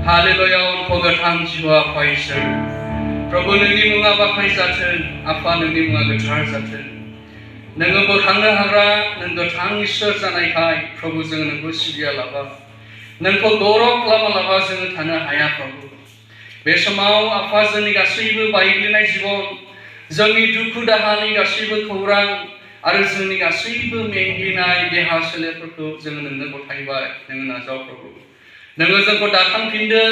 Hallelujah, pogatang jiwa paisir. Prabhu nungni munga bakai zaten, apa nungni munga getar zaten. Nunggu bokhangna hagra, nung gotang isor zanai kai, Prabhu jeng nunggu sibiya laba. Nungko gorok lama laba jeng tanah haya Prabhu. Besamau apa jengni gasibu baiklinai jibon, jengni duku dahani gasibu kurang, आरो जोंनि गासैबो मेंग्लिनाय देहा सोलेरफोरखौ जोङो नोंनो गथायबाय नोङो नाजाव प्रभु नोङो जोंखौ दाखांफिनदो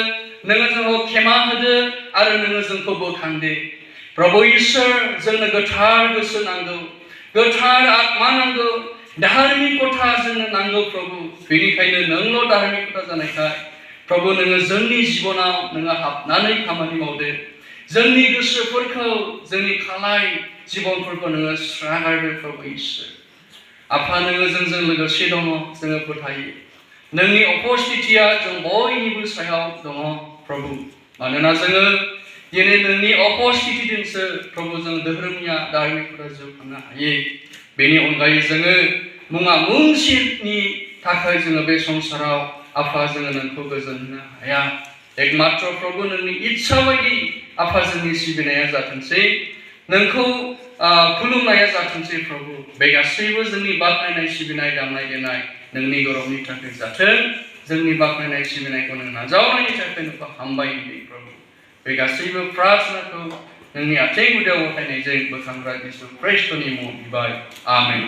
नोङो जोंखौ क्षमा होदो आरो नोङो जोंखौ बोखांदो प्रभु ईश्वर जोंनो गोथार गोसो नांगौ गोथार आत्मा नांगौ धार्मिकता जोंनो नांगौ प्रभु बेनिखायनो नोंल' धार्मिकता जानायखाय प्रभु नोङो जोंनि जिबनाव नोङो हाबनानै खामानि मावदो जोंनि गोसोफोरखौ जोंनि खालाय जिबनफोरखौ नोङो स्रागारदो प्रभु ईश्वर आफा नोङो जोंजों लोगोसे दङ जोङो फोथायो नोंनि उपस्थितिया जों बयनिबो सायाव दङ प्रभु मानोना जोङो दिनै नोंनि उपस्थितिजोंसो प्रभु जों धोरोमनिया धार्मिकता जिउ खांनो हायो बेनि अनगायै जोङो मुङा मुंसिनि थाखाय जोङो बे संसाराव आफा जोङो नोंखौ गोजोन होनो हाया एकमात्र प्रभु नोंनि इच्छा बायदि आफा जोंनि सिबिनाया जाथोंसै नोंखौ खुलुमनाया जाथोंसै प्रभु बे गासैबो जोंनि बाख्नायनाय सिबिनाय दामनाय देनाय नोंनि गौरवनि थाखाय जाथों जोंनि बाख्नायनाय सिबिनायखौ नों नाजावनायनि थाखाय नोंखौ हामबाय होयो प्रभु बे गासैबो प्रार्थनाखौ नोंनि आथिं गुदियाव गथायनायजों बोखांग्रा जिसु ख्रीष्टनि मुङाव बिबाय आमेन